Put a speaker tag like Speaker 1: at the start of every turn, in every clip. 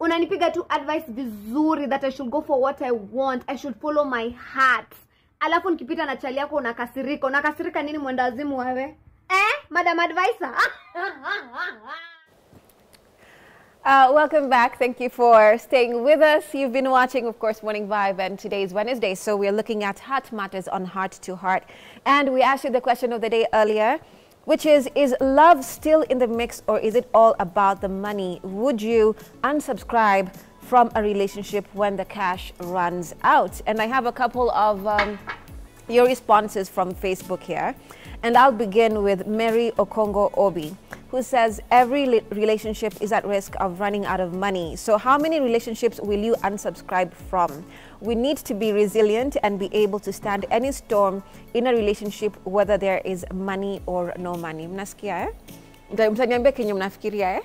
Speaker 1: unanipiga tu advice vizuri that I should go for what I want, I should follow my heart. Alafu nikipita na chali yako unakasirika. Unakasirika nini mwenda wazimu wewe? Madam advisor.
Speaker 2: Welcome back. Thank you for staying with us. You've been watching, of course, Morning Vibe, and today is Wednesday, so we're looking at heart matters on Heart to Heart. And we asked you the question of the day earlier, which is love still in the mix, or is it all about the money? Would you unsubscribe from a relationship when the cash runs out? And I have a couple of your responses from Facebook here. And I'll begin with Mary Okongo Obi, who says every relationship is at risk of running out of money. So how many relationships will you unsubscribe from? We need to be resilient and be able to stand any storm in a relationship, whether there is money or no money. Mnasikia eh? Mtaniambia kenye mnafikiria eh?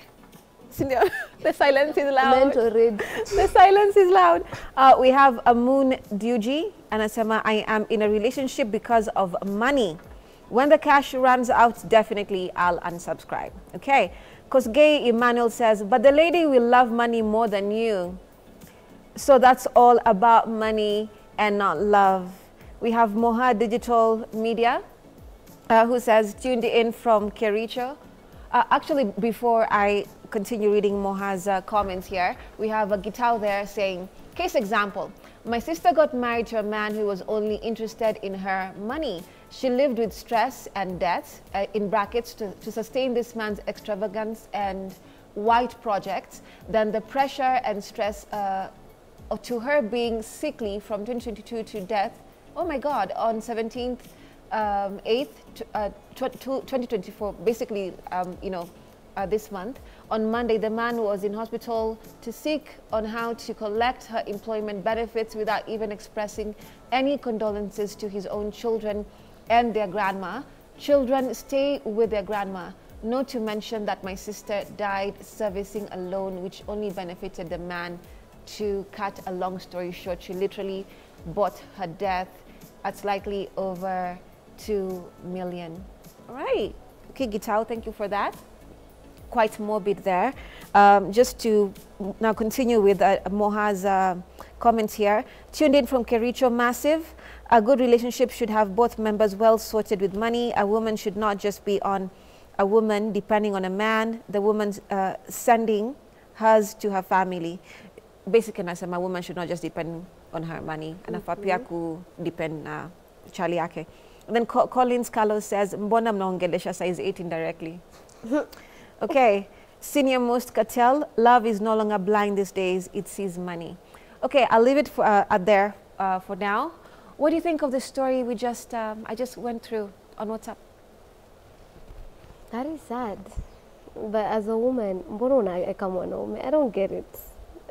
Speaker 2: The silence is loud. The silence is loud. We have Amun Duji, and Asema, I am in a relationship because of money. When the cash runs out, definitely I'll unsubscribe. Okay. Kosgei Emmanuel says, but the lady will love money more than you. So that's all about money and not love. We have Moha Digital Media, who says, tuned in from Kericho. Actually, before I continue reading Moha's comments here, we have a Gitao there saying, case example, my sister got married to a man who was only interested in her money. She lived with stress and debt, in brackets, to sustain this man's extravagance and white projects. Then the pressure and stress to her being sickly from 2022 to death, oh my God, on 17th, 8th, 2024, basically, this month. On Monday, the man was in hospital to seek on how to collect her employment benefits without even expressing any condolences to his own children and their grandma. Children stay with their grandma. Not to mention that my sister died servicing a loan which only benefited the man. To cut a long story short, she literally bought her death at slightly over 2 million. All right. Okay, Gitao, thank you for that. Quite morbid there. Just to now continue with Moha's comments here. Tuned in from Kericho, massive. A good relationship should have both members well sorted with money. A woman should not just be on a woman depending on a man. The woman's sending hers to her family. Basically, nasema woman should not just depend on her money. Anafaa pia ku depend na chali yake. And then Collins Carlos says, mbona mnaongelesha size 8 indirectly? Okay, Senior Most Cartel, love is no longer blind these days, it sees money. Okay, I'll leave it for, there for now. What do you think of the story we just, I just went through on WhatsApp?
Speaker 3: That is sad. But as a woman, I don't get it.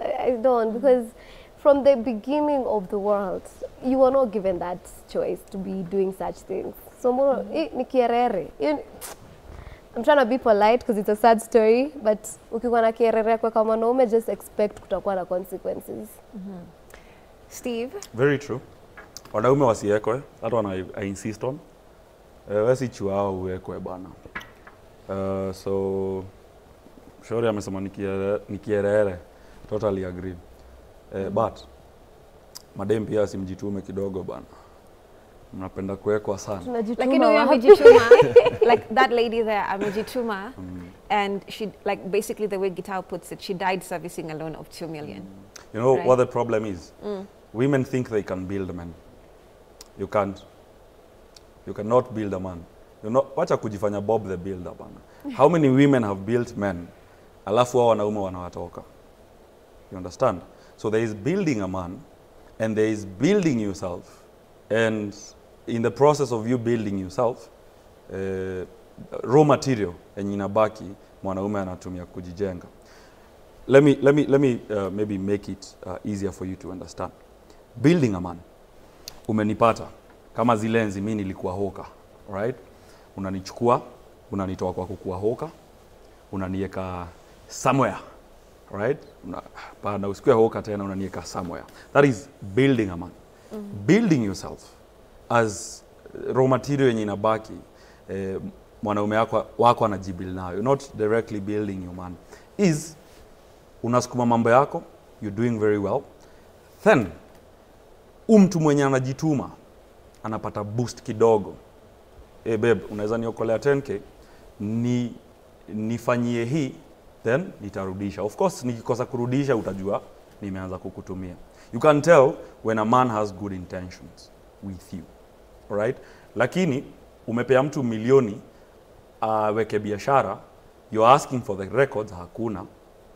Speaker 3: I don't, because from the beginning of the world, you were not given that choice to be doing such things. So, I'm trying to be polite because it's a sad story, but ukiwa na kierere kwa mwanaume, just expect kutakuwa na consequences.
Speaker 2: Steve?
Speaker 4: Very true. Wanaume wasiekwe, hata I insist on. Wesi chuao uwekwe bana. So, shauri amesema nikierere. Totally agree. But, madem pia simjitume kidogo bana. Mnapenda kuwekwa sana.
Speaker 2: Lakini huyo amejituma, like that lady there, amejituma, and she, like basically the way Gitao puts it, she died servicing a loan of 2 million.
Speaker 4: You know what the problem is? Women think they can build men. You can't. You cannot build a man. You know, wacha kujifanya Bob the Builder bana. How many women have built men? Alafu wao wanaume wanawatoka. You understand? So there is building a man, and there is building yourself, and in the process of you building yourself, raw material and inabaki mwanaume anatumia kujijenga. Let me maybe make it easier for you to understand. Building a man. Umenipata kama zile enzi mimi nilikuwa hoka, right? Unanichukua, unanitoa kwa kukua hoka, unaniweka somewhere, right? Baada usikue hoka tena unaniweka somewhere. That is building a man. Building yourself as raw material yenye inabaki mwanaume wako anajibuild nayo, not directly building your man, is unasukuma mambo yako, you're doing very well. Then mtu mwenye anajituma anapata boost kidogo. Babe, unaweza niokolea 10k, nifanyie hii, then nitarudisha. Of course nikikosa kurudisha utajua nimeanza kukutumia. You can tell when a man has good intentions with you. Alright? Lakini umepea mtu milioni weke biashara, you're asking for the records, hakuna.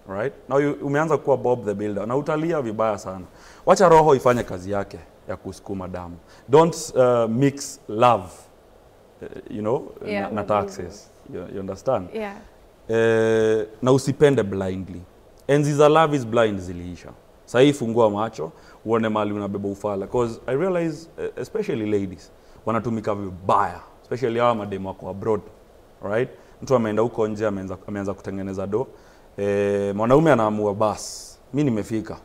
Speaker 4: Right? Now umeanza kuwa Bob the Builder na utalia vibaya sana. Wacha roho ifanye kazi yake ya kusukuma damu. Don't mix love, na taxes. You understand?
Speaker 2: Yeah.
Speaker 4: Na usipende blindly. Enzi za love is blind ziliisha. Sasa fungua macho, uone mali unabeba ufala. Because I realize, especially ladies, wanatumika vibaya. Especially hawa mademu wako abroad. Right? Mtu ameenda huko nje, ameanza kutengeneza do. Mwanaume anaamua bas, mimi nimefika.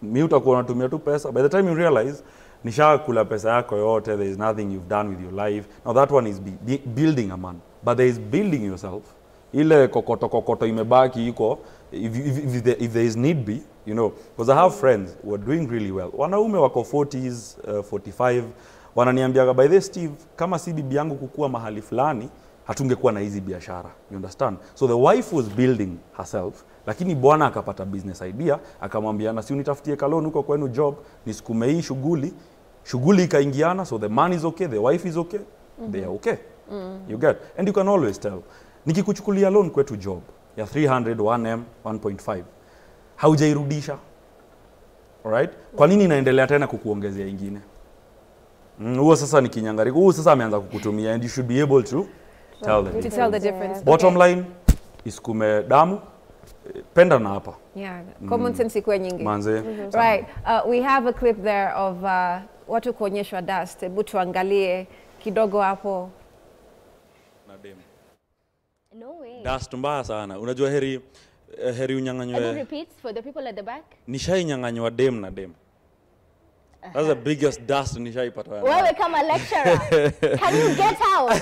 Speaker 4: Mimi utakuwa unatumia tu pesa. By the time you realize, nishakula pesa yako yote, there is nothing you've done with your life. Now that one is building a man. But there is building yourself. Ile kokoto imebaki iko, if there is need be, because I have friends who are doing really well. Wanaume wako 40s, 45, wananiambia by this Steve, kama si bibi yangu kukua mahali fulani, hatungekuwa na hizi biashara. You understand? So the wife was building herself, lakini bwana akapata business idea, akamwambia na si unitafutie kaloni huko kwenu job, nisukume hii shughuli ikaingiana, so the man is okay, the wife is okay, they are okay. You get? And you can always tell. Nikikuchukulia loan kwetu job ya 300, 1M, 1.5, haujairudisha. Alright? Kwa nini inaendelea tena kukuongezea ingine? Huo sasa ni kinyangari. Huo sasa ameanza kukutumia, and you should be able to tell the difference. Bottom line, isikume damu, penda na hapa.
Speaker 2: Yeah, common sense ikuwe nyingi.
Speaker 4: Manze.
Speaker 2: Right, we have a clip there of watu kuonyeshwa dust. Hebu tuangalie kidogo hapo.
Speaker 4: Na dem.
Speaker 3: No way.
Speaker 4: Dust mbaya sana. Unajua heri unyang'anywe.
Speaker 3: Can you repeat for the people at the back?
Speaker 4: Nishainyang'anywa dem na dem. That's the biggest dust nishaipata.
Speaker 3: Wewe kama lecturer. Can you get out?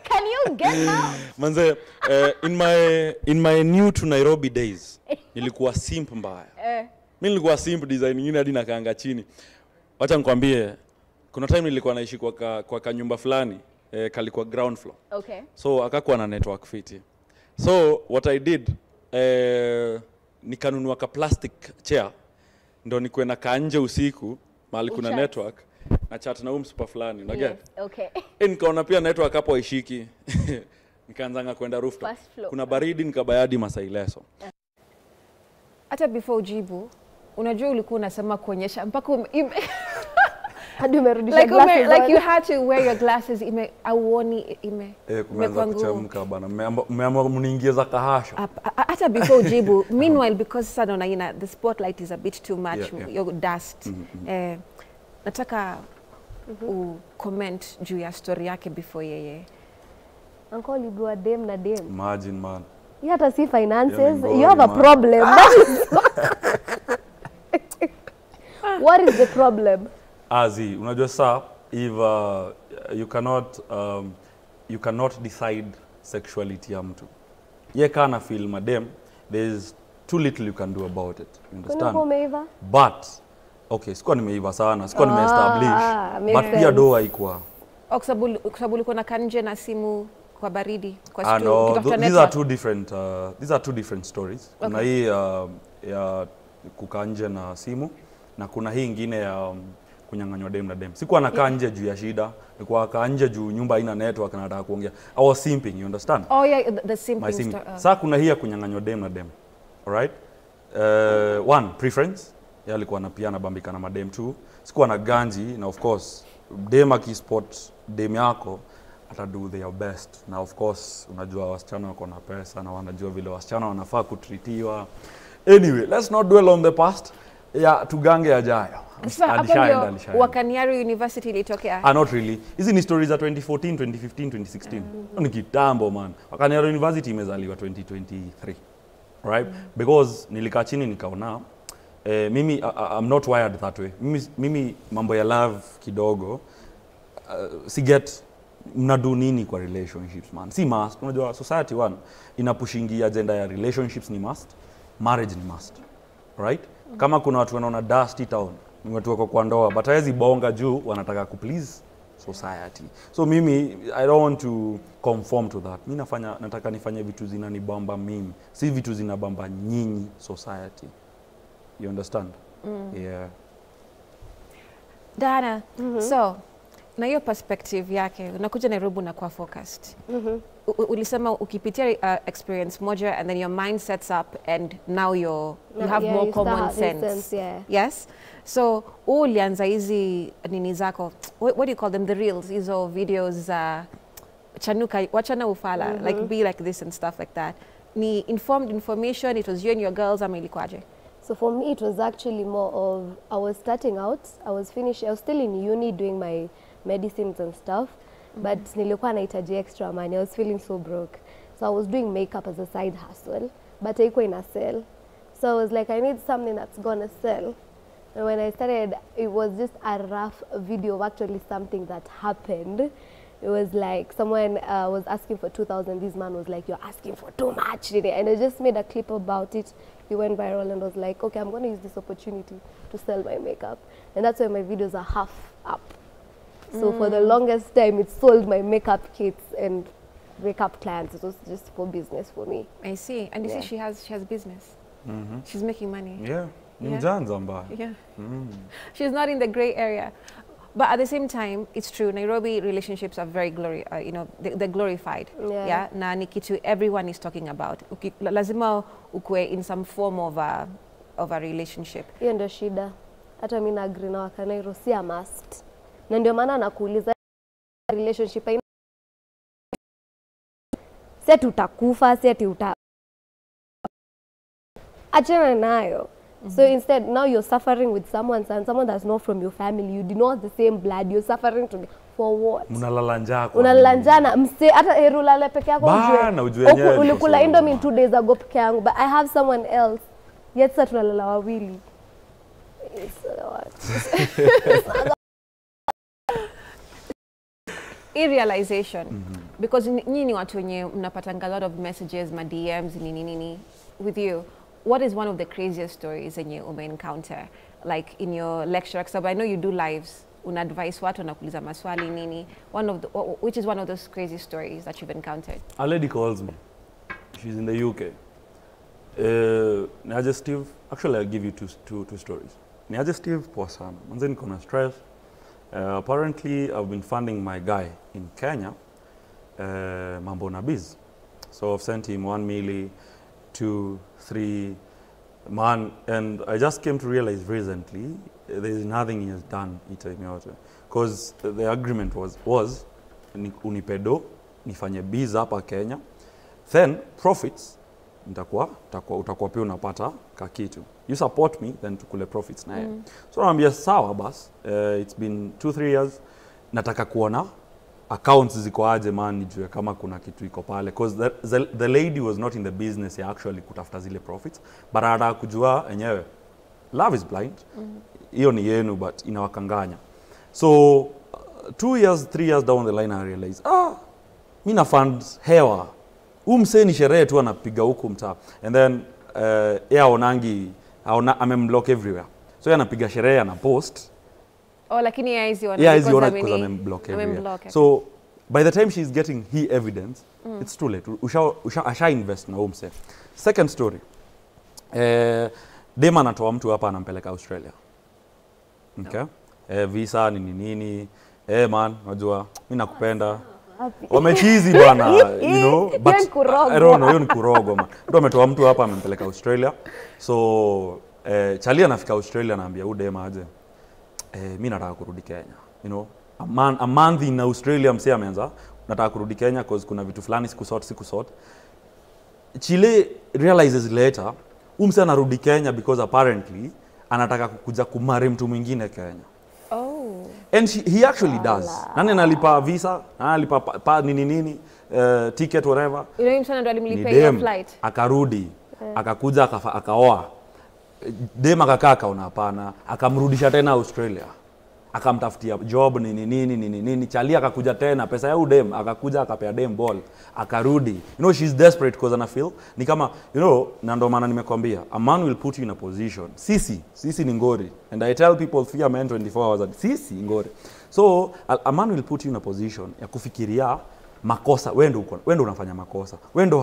Speaker 3: Can you get out?
Speaker 4: Manze, in my new to Nairobi days, nilikuwa simp mbaya. Mimi nilikuwa simp design nyingine hadi nakaanga chini. Wacha nikwambie, kuna time nilikuwa naishi kwa kanyumba fulani, kalikuwa ground floor.
Speaker 3: Okay.
Speaker 4: So akakuwa na network fiti. So what I did, nikanunua ka plastic chair, ndo nikuwe na kanje usiku mahali kuna network na chat na msupa fulani, unaget?
Speaker 3: Yes, okay.
Speaker 4: Nikaona pia network hapo haishiki. Nikaanza kwenda rooftop. Kuna baridi nikabayadi Masaileso.
Speaker 2: Hata before ujibu, unajua ulikuwa unasema kuonyesha mpaka
Speaker 3: hadi umerudisha glasses.
Speaker 2: Like you had to wear your glasses auoni
Speaker 4: kumeanza kuchemka bana. Mmeamua mniingiza kahasha.
Speaker 2: Hata before ujibu, meanwhile because sasa unaona the spotlight is a bit too much, your dust. Nataka comment juu ya story yake before yeye.
Speaker 3: Uncle libwa dem na dem.
Speaker 4: Imagine man.
Speaker 3: You hata see finances, you have a problem. What is the problem?
Speaker 4: Azi, unajua saa, if you cannot decide sexuality ya mtu. Ye kana feel madem, there's too little you can do about it. You understand?
Speaker 3: Kuna umeiva?
Speaker 4: But okay, sikuwa nimeiva sana, sikuwa nimeestablish, but pia doa haikuwa.
Speaker 2: Kwa sababu ulikuwa na kanje na simu kwa baridi kwa
Speaker 4: situ. No, these are two different stories. Kuna hii ya kukaa nje na simu na kuna hii ingine ya kunyang'anywa dem na dem. Sikuwa nakaa nje juu ya shida, nilikuwa nakaa nje juu nyumba haina network na nataka kuongea. I was simping, you understand?
Speaker 2: Oh yeah, the simping.
Speaker 4: Sasa kuna hii ya kunyang'anywa dem na dem. Alright? One, preference. Yeye alikuwa anapiana bambika na madem tu. Sikuwa na ganji na of course dem akispot dem yako ata do their best. Na of course unajua wasichana wako na pesa na wanajua vile wasichana wanafaa kutritiwa. Anyway, let's not dwell on the past. Yeah, tugange yajayo.
Speaker 2: Sasa Wakaniari University ilitokea?
Speaker 4: Not really. Hizi ni stories za 2014, 2015, 2016. Ni kitambo man. Wakaniari University imezaliwa 2023. Right? Because nilikaa chini nikaona mimi I'm not wired that way. Mimi mambo ya love kidogo si get mnadu nini kwa relationships man? Si must. Unajua society one inapushingia agenda ya relationships ni must, marriage ni must. Right? Kama kuna watu wanaona dusty town, ni watu wako kwa ndoa, but hawezi bonga juu wanataka ku please society. So mimi I don't want to conform to that. Mimi nataka nifanye vitu zinanibamba mimi, si vitu zinabamba nyinyi society. You understand? Yeah.
Speaker 2: Dana, so na hiyo perspective yake unakuja Nairobi na kwa focused. Ulisema ukipitia experience moja and then your mind sets up and now you have more common sense. Yes. So ulianza hizi nini zako, what do you call them, the reels, hizo videos za chanuka wachana ufala, like be like this and stuff like that. Ni informed information, it was you and your girls ama ilikuwaje?
Speaker 3: So for me, it was actually more of, I was starting out, I was still in uni doing my medicines and stuff, but nilikuwa nahitaji extra money. I was feeling so broke. So I was doing makeup as a side hustle, but haikuwa ina sell. So I was like, I need something that's gonna sell. And when I started, it was just a rough video of actually something that happened. It was like someone was asking for 2,000. This man was like, "You're asking for too much today." And I just made a clip about it. It went viral and was like, okay, I'm going to use this opportunity to sell my makeup. And that's why my videos are half up. So for the longest time, it sold my makeup kits and makeup clients. It was just for business for me.
Speaker 2: I see. And you see she has business. She's making money.
Speaker 4: Yeah. Yeah.
Speaker 2: Yeah. She's not in the gray area. But at the same time, it's true. Nairobi relationships are very they're glorified. Yeah. Na ni kitu everyone is talking about. Lazima ukue in some form of a relationship.
Speaker 3: Hiyo ndio shida. Hata mimi na agree na Wakanairo, si a must. Na ndio maana nakuuliza relationship haina si ati utakufa, si ati achana nayo. So instead, now you're suffering with someone that's not from your family. You do not have the same blood. You're suffering for what?
Speaker 4: Unalala njaa kwa.
Speaker 3: Unalala njaa na mse hata erulale peke yako ujue. Ulikula Indomie 2 days ago peke yangu, but I have someone else. Yet sasa tunalala wawili.
Speaker 2: Realization. Because nyinyi ni watu wenye mnapatanga a lot of messages, ma DMs, nini with you. What is one of the craziest stories in your encounter, like in your lecture? Because I know you do lives. Una-advise watu, unakuuliza maswali nini. Which is one of those crazy stories that you've encountered?
Speaker 4: A lady calls me. She's in the UK. Niaje Steve, actually I'll give you two stories. Niaje Steve, poa sana. Manze niko na stress. Apparently I've been funding my guy in Kenya, mambo na biz. So I've sent him 1 million, 2, 3, man, and I just came to realize recently there is nothing he has done because the agreement was unipedo nifanye biz hapa Kenya, then profits utakuwa pia unapata kakitu, you support me then tukule profits naye. So naambia sawa bas, it's been 2-3 years, nataka kuona accounts ziko aje man, nijue kama kuna kitu iko pale, because the lady was not in the business ya actually kutafuta zile profits, but anataka kujua enyewe love is blind, hiyo ni yenu but inawakanganya. So 2 years 3 years down the line I realized mimi na fund hewa mseni sherehe tu anapiga huku mtaa, and then amemblock everywhere, so yeye anapiga sherehe ana post.
Speaker 2: Lakini yeye
Speaker 4: hizi ona because amemblock everywhere. So by the time she's getting evidence, it's too late. Usha invest na umse. Second story. Dema anatoa mtu hapa anampeleka Australia. Okay? Visa nini. Man, unajua mimi nakupenda. Wamechizi bwana, you know, but I don't know, hiyo ni kurogo man. Ndio ametoa mtu hapa amempeleka Australia. So Charlie anafika Australia anaambia Dema aje. Mimi nataka kurudi Kenya, you know, a month in Australia msee ameanza nataka kurudi Kenya because kuna vitu fulani sikusort. Chile realizes later msee anarudi Kenya because apparently anataka kukuja kumari mtu mwingine Kenya. And he actually does. Nani analipa visa, nani analipa nini ticket whatever.
Speaker 2: Ile msana ndo alimlipia flight.
Speaker 4: Akarudi, akakuja akaoa. Dema akakaa kaona hapana, akamrudisha tena Australia. akamtafutia job nini chali akakuja tena pesa ya udem akakuja akapea dem ball akarudi. You know she's desperate because ana feel ni kama you know, na ndo maana nimekwambia a man will put you in a position. Sisi ni ngori, and I tell people fear men 24 hours a day. Sisi ngori. So a man will put you in a position ya kufikiria makosa, wewe ndo unafanya makosa, wewe ndo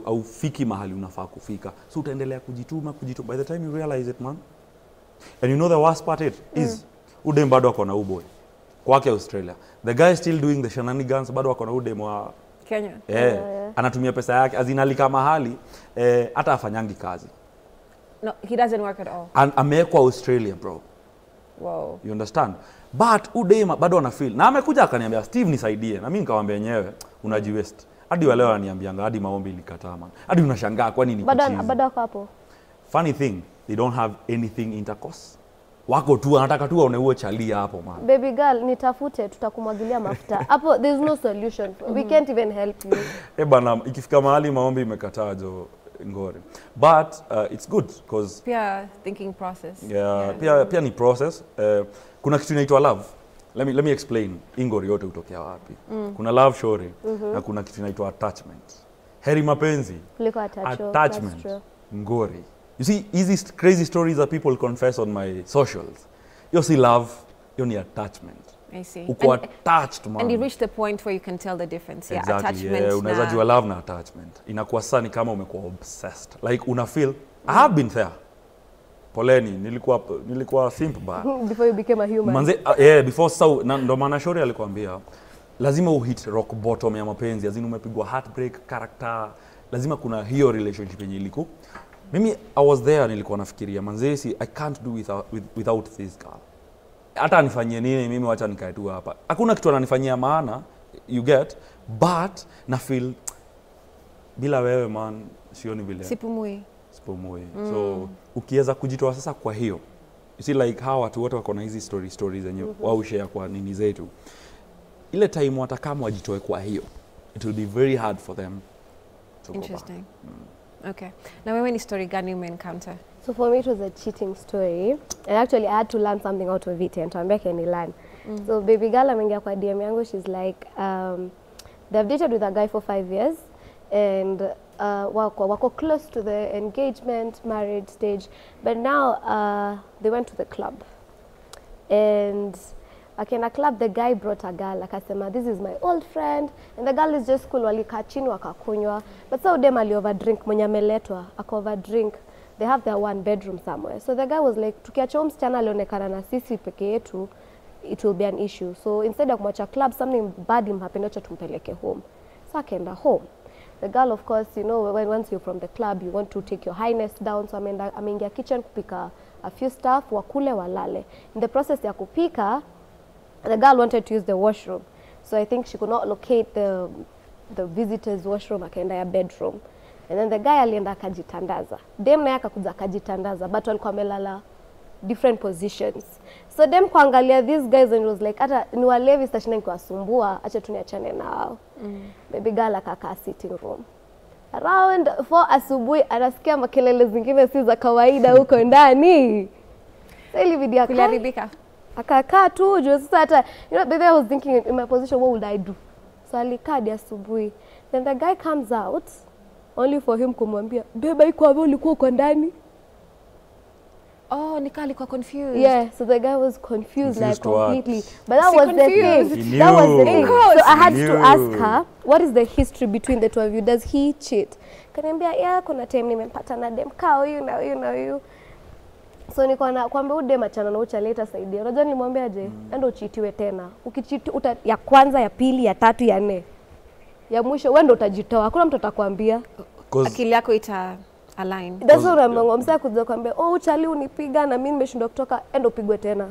Speaker 4: haufiki mahali unafaa kufika, so utaendelea kujituma. By the time you realize it, man, and you know the worst part is udem bado akona uboy kwake Australia, the guy is still doing the shenanigans, bado akona udem wa
Speaker 2: Kenya.
Speaker 4: Anatumia pesa yake azinalika mahali hata afanyangi kazi.
Speaker 2: No, he doesn't work at all.
Speaker 4: Amewekwa Australia, bro.
Speaker 2: Wow.
Speaker 4: You understand? But udema bado ana feel. Na amekuja akaniambia Steve nisaidie. Na mimi nikamwambia yenyewe unajiwaste. Hadi wale wananiambianga hadi maombi ilikataa, man. Hadi unashangaa kwa nini kuchizi.
Speaker 3: Bado hapo.
Speaker 4: Funny thing, they don't have anything intercourse. Wako tu anataka tu aone huo chalia hapo, man.
Speaker 3: Baby girl, nitafute tutakumwagilia mafuta. Hapo there's no solution. We can't even help you.
Speaker 4: Bana ikifika mahali maombi imekataa jo ngori. But it's good because
Speaker 2: Pia thinking process.
Speaker 4: Pia ni process. Kuna kitu inaitwa love. Let me explain ingori yote utokea wapi. Kuna love story na kuna kitu inaitwa attachment. Heri mapenzi
Speaker 3: Kuliko
Speaker 4: attachment ngori. You see easy crazy stories that people confess on my socials. You see love, you need attachment.
Speaker 2: I see.
Speaker 4: Uko attached, man.
Speaker 2: And you reach the point where you can tell the difference.
Speaker 4: Exactly,
Speaker 2: attachment.
Speaker 4: Yeah, unaweza jua love na attachment. Inakuwa sasa ni kama umekuwa obsessed. Like una feel I have been there. Poleni, nilikuwa simp ba.
Speaker 3: Before you became a human.
Speaker 4: Manze, before ndo maana shauri alikwambia lazima uhit rock bottom ya mapenzi, lazima umepigwa heartbreak character, lazima kuna hiyo relationship yenye iliku. Mimi I was there, nilikuwa nafikiria manze, I can't do without this girl. Hata anifanyie nini mimi, wacha nikae tu hapa. Hakuna kitu ananifanyia maana, you get, but na feel bila wewe, man, sioni vile.
Speaker 2: Sipumui.
Speaker 4: So ukiweza kujitoa sasa kwa hiyo, you see like how watu wote wako na hizi stories zenye wao share kwa nini zetu, ile time watakama wajitoe kwa hiyo, it will be very hard for them to
Speaker 2: Interesting.
Speaker 4: go back.
Speaker 2: Okay. Now wewe ni story gani ume-encounter?
Speaker 3: So for me it was a cheating story, and actually I had to learn something out of it, and tuambia keni learn. So baby girl ameingia kwa DM yangu, she's like they've dated with a guy for 5 years, and wako close to the engagement marriage stage, but now they went to the club, and akienda club the guy brought a girl, akasema this is my old friend, and the girl is just cool, walikaa chini wakakunywa, but so dem ali overdrink, mwenye ameletwa aka overdrink. They have their one bedroom somewhere, so the guy was like tukiacha msichana alionekana na sisi peke yetu it will be an issue, so instead of kumwacha club something bad happened, acha tumpeleke home. So akaenda home. The girl, of course, you know, once you're from the club, you want to take your highness down. So ameingia kitchen kupika a few stuff, wakule walale. In the process ya kupika, the girl wanted to use the washroom. So I think she could not locate the visitor's washroom, akaenda ya bedroom. And then the guy alienda akajitandaza. Dem naye akakuja akajitandaza, but walikuwa wamelala different positions. So dem kuangalia these guys and was like, hata ni walevi stashinda nikiwasumbua, acha tuniachane nao. Baby girl akakaa sitting room. Around 4 asubuhi anasikia makelele zingine si za kawaida huko ndani. Sasa ile video
Speaker 2: Kuliharibika.
Speaker 3: Akakaa tu juu sasa hata, you know, baby, I was thinking in my position, what would I do? So alikaa hadi asubuhi. Then the guy comes out only for him kumwambia, "Beba iko hapo, ulikuwa uko ndani."
Speaker 2: Oh, Nika alikuwa confused.
Speaker 3: Yeah, so the guy was confused like completely. But that
Speaker 2: She
Speaker 3: was the
Speaker 2: confused.
Speaker 3: thing. That was the thing. So I had to ask
Speaker 4: knew.
Speaker 3: her, what is the history between the two of you? Does he cheat? Kaniambia, yeah, kuna time nimempata na dem kao you. So niko na kwamba ude machana na ucha later saidia. Unajua nilimwambia aje, enda uchiitiwe tena. Ukichiti ya kwanza, ya pili, ya tatu, ya nne. Ya mwisho wewe ndo utajitoa. Hakuna mtu atakwambia.
Speaker 2: Akili yako ita align.
Speaker 3: That's what I'm saying. Msaka kuja kwambia, "Oh, uchali unipiga na mimi nimeshindwa kutoka, enda upigwe tena."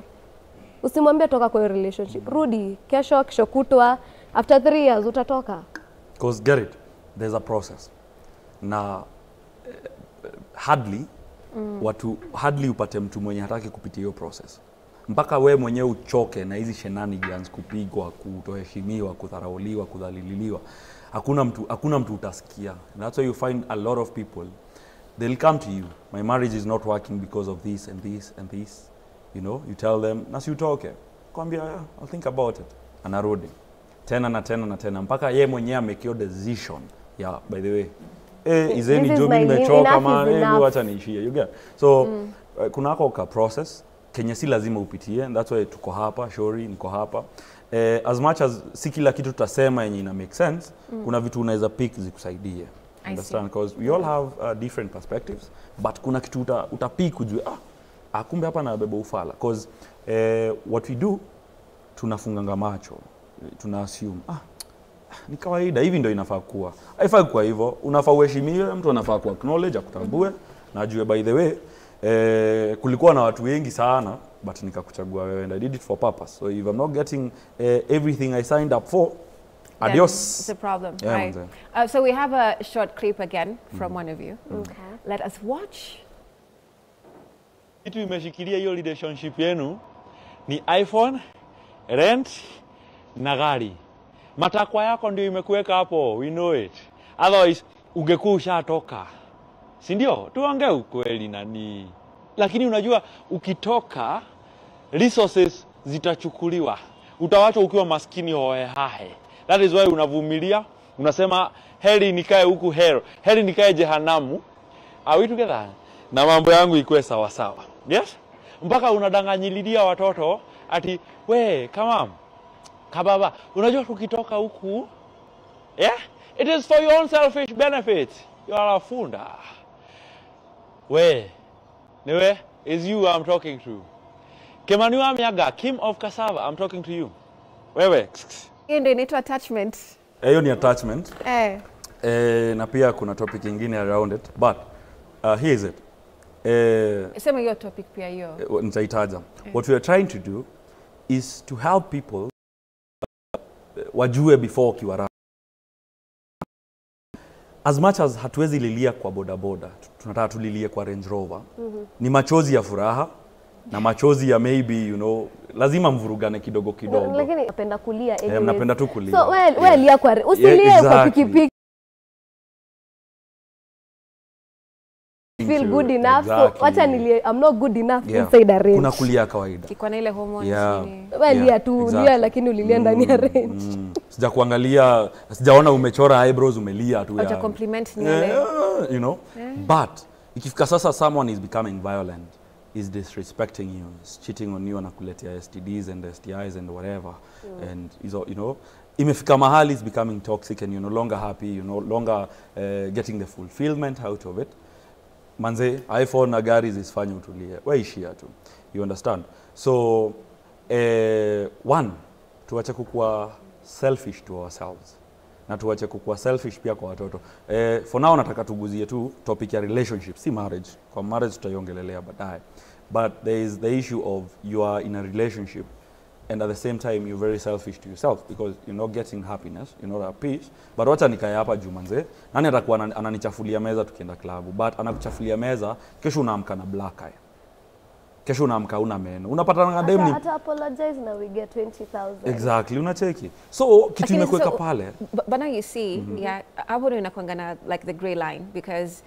Speaker 3: Usimwambie toka kwa relationship. Rudi kesho kutwa, after 3 years utatoka.
Speaker 4: Because get it, there's a process. Na hardly upate mtu mwenye hataki kupitia hiyo process. Mpaka we mwenyewe uchoke na hizi shenanigans, kupigwa, kutoheshimiwa, kudharauliwa, kudhalililiwa. Hakuna mtu utasikia. And that's why you find a lot of people, they'll come to you. My marriage is not working because of this and this and this. you know, you tell them, nasi utoke. Kwambia, yeah, I'll think about it. Anarudi. Tena na tena na tena. Mpaka ye mwenyewe make your decision. Yeah, by the way. Izeni jobi nimechoka man, wacha niishie. You get? So, kuna hako ka process. Kenya si lazima upitie. And that's why tuko hapa, Shori, niko hapa. As much as si kila kitu tutasema yenye ina make sense, kuna vitu unaweza pick zikusaidie. Understand? Because we all have different perspectives, but kuna kitu utapick ujue, kumbe hapa na bebo ufala. Because what we do, tunafunganga macho, tuna assume, ni kawaida, hivi ndio inafaa kuwa. Haifai kuwa hivyo, unafaa uheshimiwe, mtu anafaa ku acknowledge, akutambue, na ajue by the way, kulikuwa na watu wengi sana, but nikakuchagua wewe and I did it for purpose. So if I'm not getting everything I signed up for, adios.
Speaker 2: It's a problem,
Speaker 4: yeah,
Speaker 2: right? So we have a short clip again from one of you.
Speaker 3: Okay.
Speaker 2: Let us watch.
Speaker 5: Kitu imeshikilia hiyo relationship yenu ni iPhone, rent na gari. Matakwa yako ndio imekuweka hapo, we know it. Otherwise ungekuwa ushatoka. Si ndio? Tuongee ukweli nani. Lakini unajua ukitoka resources zitachukuliwa. Utawachwa ukiwa maskini hoe hahe. That is why unavumilia, unasema heri nikae huku heri nikae jehanamu. Are we together? Na mambo yangu ikuwe sawa sawa. Yes? Mpaka unadanganyililia watoto ati we kama kababa unajua tukitoka huku, yeah? It is for your own selfish benefit. You are a funda. We, niwe, is you I'm talking to. Kemaniwa Miaga, Kim of Cassava, I'm talking to you. Wewe.
Speaker 2: Hiyo ndio inaitwa attachment.
Speaker 4: Hiyo ni attachment. Na pia kuna topic nyingine around it, but here is it.
Speaker 2: Sema hiyo topic pia hiyo.
Speaker 4: Nitaitaja. What we are trying to do is to help people wajue before kiwara. As much as hatuwezi lilia kwa bodaboda, tunataka tulilie kwa Range Rover. Ni machozi ya furaha na machozi ya maybe, you know, lazima mvurugane kidogo kidogo.
Speaker 3: Lakini napenda kulia anyway.
Speaker 4: Napenda tu kulia.
Speaker 3: So wewe lia kwa usilie kwa pikipiki. Feel good enough. So wacha nilie, I'm not good enough inside a range.
Speaker 4: Kuna kulia kawaida.
Speaker 2: Kiko na ile hormones nini.
Speaker 3: Wewe lia tu, lia lakini ulilia ndani ya range.
Speaker 4: Sija kuangalia, sijaona umechora eyebrows umelia tu.
Speaker 2: Acha compliment ni ile.
Speaker 4: You know. But ikifika sasa someone is becoming violent, is disrespecting you, is cheating on you, anakuletea STDs and STIs and whatever, and is, you know, imefika mahali is becoming toxic and you're no longer happy, you're no longer getting the fulfillment out of it. Manze, iPhone na gari zisifanye utulie. Waishia tu. You understand? So, one, tuache kukua selfish to ourselves. Na tuache kukua selfish pia kwa watoto. For now nataka tuguzie tu topic ya relationship, si marriage. Kwa marriage tutaiongelelea baadaye. But there is the issue of you are in a relationship and at the same time you're very selfish to yourself because you're not getting happiness, you're not at peace. But wacha nikae hapa juu manze, nani atakuwa ananichafulia meza tukienda klabu, but anakuchafulia meza, kesho unaamka na black eye. Kesho unaamka una meno. Unapata na dem ni
Speaker 3: hata apologize na we get 20,000.
Speaker 4: Exactly, unacheki. So kitu imekuweka pale.
Speaker 2: But now you see, yeah, hapo ndio inakuangana like the grey line because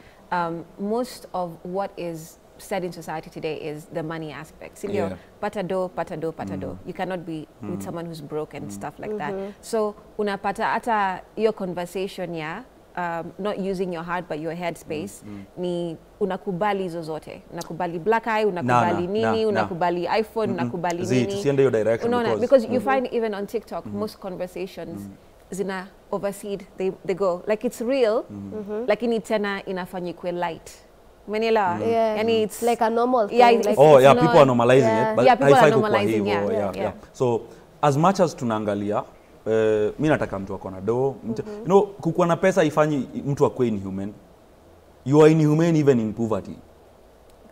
Speaker 2: most of what is said in society today is the money aspect. Yeah. Pata do. You cannot be with someone who's broke and stuff like that. So unapata hata your conversation not using your heart but your head space ni unakubali hizo zote. Unakubali black eye, unakubali nini, unakubali iPhone, unakubali nini.
Speaker 4: Tusiende hiyo direction
Speaker 2: because you find even on TikTok most conversations zina overseed, they go like it's real, lakini tena inafanyikwe light. Menela, and it's
Speaker 3: like a normal thing.
Speaker 2: Yeah,
Speaker 3: like
Speaker 2: people
Speaker 4: are normalizing it, but
Speaker 2: people are
Speaker 4: haifai
Speaker 2: normalizing,
Speaker 4: yeah. So as much as tunaangalia, mimi nataka mtu akona do, you know, kukuwa na pesa ifanyi mtu akwe inhuman. You are inhuman even in poverty.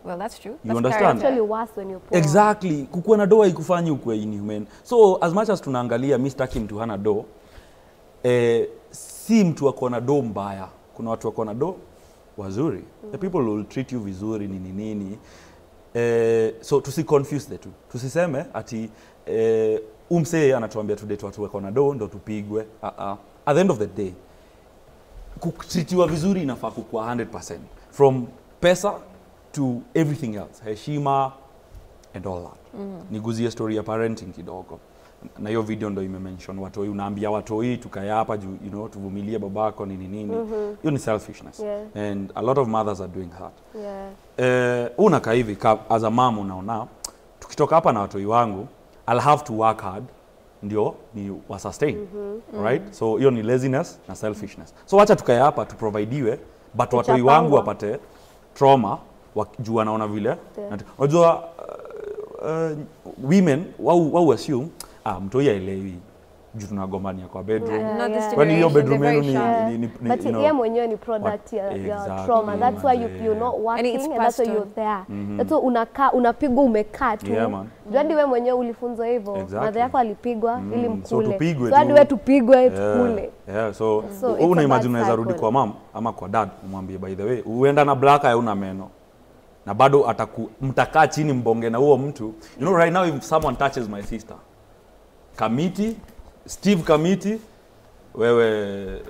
Speaker 2: Well, that's true.
Speaker 4: You understand?
Speaker 3: It's actually worse when you're poor.
Speaker 4: Exactly. Kukuwa na do haikufanyi ukwe inhuman. So as much as tunaangalia, mimi sitaki mtu hana do, si mtu akona do mbaya. Kuna watu akona do wazuri. The people will treat you vizuri nini. So tusi confuse the two. Tusiseme ati umse anatuambia tudate watu wako na do ndo tupigwe. At the end of the day, kutritiwa vizuri inafaa kukua 100%. From pesa to everything else. Heshima, and all that. Niguzie story ya parenting kidogo. Na hiyo video ndo imemention watoi, unaambia watoi tukae hapa juu, you know, tuvumilie babako nini nini. Hiyo ni selfishness. And a lot of mothers are doing that. Unakaa hivi as a mom unaona tukitoka hapa na watoi wangu I'll have to work hard ndio ni wa sustain. Right? So hiyo ni laziness na selfishness. So wacha tukae hapa tuprovideiwe but watoi wangu wapate trauma juu wanaona vile. Unajua women wao assume mtoi aelewi juu tunagombania kwa bedroom. Kwani hiyo bedroom yenu ni
Speaker 3: but yeye mwenyewe ni product ya trauma. That's why you're not working and that's why you're there. That's why unakaa unapigwa umekaa tu. Hadi wewe mwenyewe ulifunzwa hivyo. Mother yako alipigwa ili mkule. So hadi wewe tupigwe tukule.
Speaker 4: So una imagine unaweza rudi kwa mom ama kwa dad umwambie by the way uenda na black eye una meno. Na bado mtakaa chini mbonge na huo mtu. You know right now if someone touches my sister, Steve Kamiti, wewe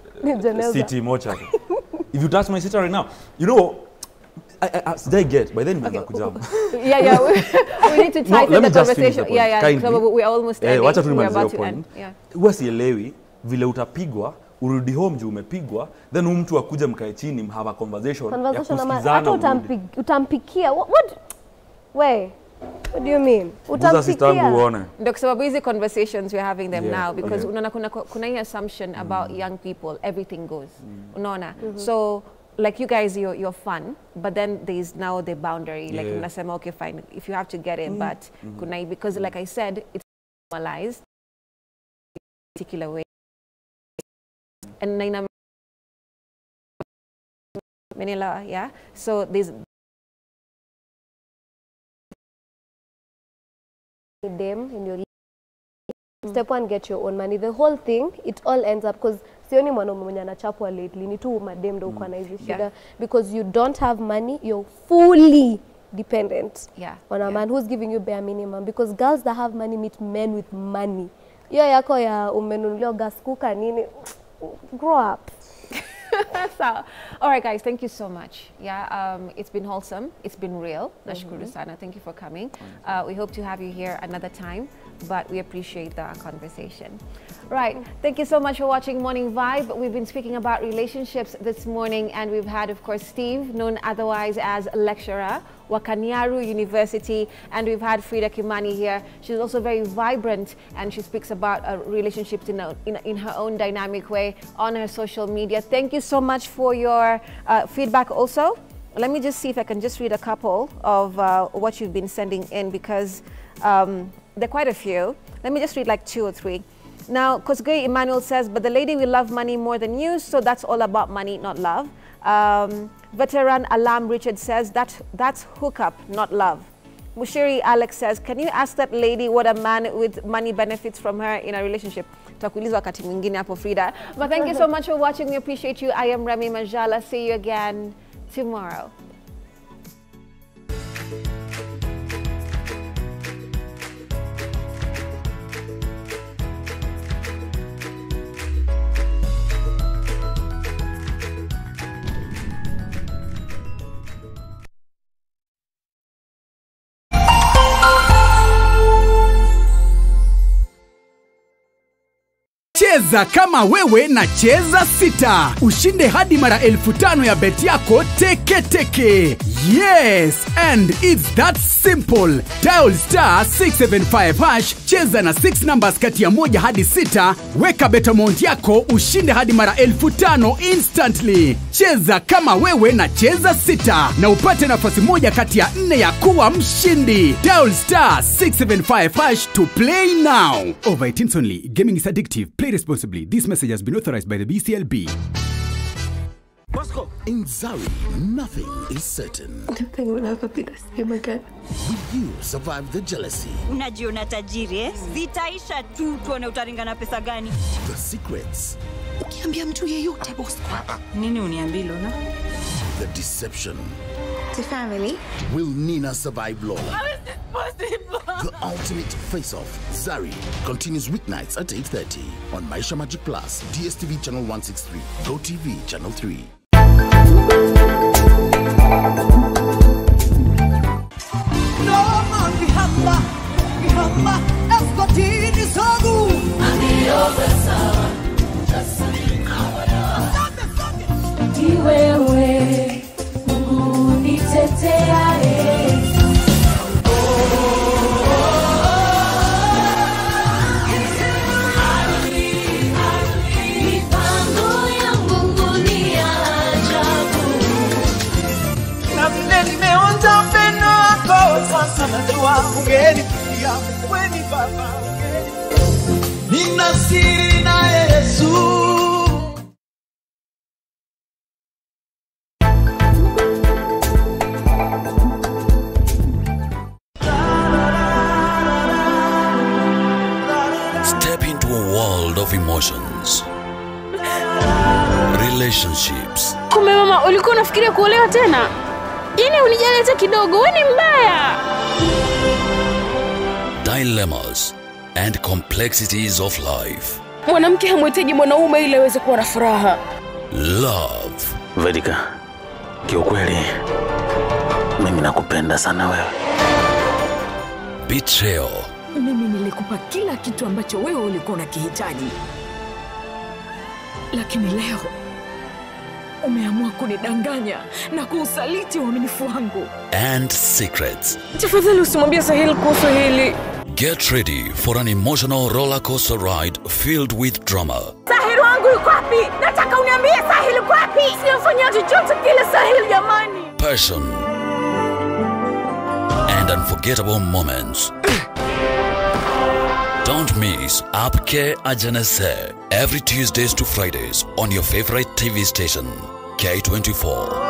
Speaker 4: city mocha. If you touch my sister right now, you know they get by then okay. Kujam.
Speaker 2: Yeah, we need to tighten the conversation. So we almost ending.
Speaker 4: Wacha tu nimalizie point. Huwa sielewi vile utapigwa urudi home juu umepigwa then mtu akuje mkae chini have a conversation ya kusikizana.
Speaker 3: Hata utampikia what do you mean?
Speaker 4: Utampikia uone.
Speaker 2: Ndio kwa sababu hizi conversations we're having them now because unaona kuna hii assumption about young people everything goes. Unaona? So like you guys you're fun but then there's now the boundary like unasema okay fine if you have to get in but kuna because like I said it's normalized in a particular way. And in Manila, so there's
Speaker 3: them in your step one, get your own money. The whole thing, it all ends up because sioni mwanaume mwenye anachapwa lately ni tu madem ndo uko na hizi shida because you don't have money, you're fully dependent on a man who's giving you bare minimum because girls that have money meet men with money. Hiyo yako ya umenunulia gas cooker nini, grow up.
Speaker 2: So, all right, guys, thank you so much. It's been wholesome. It's been real. Nashukuru sana. Thank you for coming. We hope to have you here another time, but we appreciate the conversation. Right. Thank you so much for watching Morning Vibe. We've been speaking about relationships this morning, and we've had, of course, Steve, known otherwise as lecturer, Wakanyaru University, and we've had Frida Kimani here. She's also very vibrant, and she speaks about relationships in her own dynamic way on her social media. Thank you so much for your feedback also. Let me just see if I can just read a couple of what you've been sending in because there are quite a few. Let me just read like 2 or 3. Now, Kosgei Emmanuel says, but the lady will love money more than you, so that's all about money, not love. Veteran Alam Richard says, that's hookup, not love. Mushiri Alex says, can you ask that lady what a man with money benefits from her in a relationship? Tutakuuliza wakati mwingine hapo Frida. But thank you so much for watching. We appreciate you. I am Remmy Majala. See you again tomorrow.
Speaker 6: Cheza kama wewe na cheza sita. Ushinde hadi mara 1500 ya bet yako teke teke. Yes, and it's that simple. Dial *675#, cheza na 6 numbers kati ya 1 hadi 6, weka bet amount yako ushinde hadi mara 1500 instantly. Cheza kama wewe na cheza sita na upate nafasi moja kati ya 4 ya kuwa mshindi. Dial *675# to play now. Over 18 only. Gaming is addictive. Play responsibly. This message has been authorized by the BCLB.
Speaker 7: In Zari, nothing is certain.
Speaker 8: Nothing will ever be the same again.
Speaker 7: Will you survive the jealousy?
Speaker 9: Unajiona tajiri, eh? Zitaisha tu tuone utaringa na pesa gani.
Speaker 7: The secrets.
Speaker 8: Ukiambia mtu yeyote boss.
Speaker 9: Nini uniambilo na?
Speaker 7: The deception.
Speaker 8: To family.
Speaker 7: Will Nina survive Lola?
Speaker 9: How is this possible?
Speaker 7: The ultimate face-off. Zari continues weeknights at 8:30 on Maisha Magic Plus, DSTV channel 163, GoTV channel 3.
Speaker 10: No man we have Nina siri na Yesu.
Speaker 11: Step into a world of emotions, relationships.
Speaker 12: Kumbe mama, ulikuwa unafikiria kuolewa tena? Yaani unijaleta kidogo, wewe ni mbaya.
Speaker 11: Dilemmas and complexities of life.
Speaker 12: Mwanamke hamhitaji mwanaume ili aweze kuwa na furaha.
Speaker 11: Love.
Speaker 13: Vedika, kiukweli mimi nakupenda sana wewe.
Speaker 11: Betrayal.
Speaker 14: Mimi nilikupa kila kitu ambacho wewe ulikuwa unakihitaji. Lakini leo umeamua kunidanganya na kuusaliti uaminifu wangu.
Speaker 11: And secrets.
Speaker 12: Tafadhali usimwambie Sahil kuhusu hili.
Speaker 11: Get ready for an emotional roller coaster ride filled with drama.
Speaker 12: Sahil wangu yuko wapi? Nataka uniambie Sahil yuko wapi? Siyafanya chochote kile Sahil jamani.
Speaker 11: Passion. And unforgettable moments. Don't miss Aapke Ajanase every Tuesdays to Fridays on your favorite TV station, K24.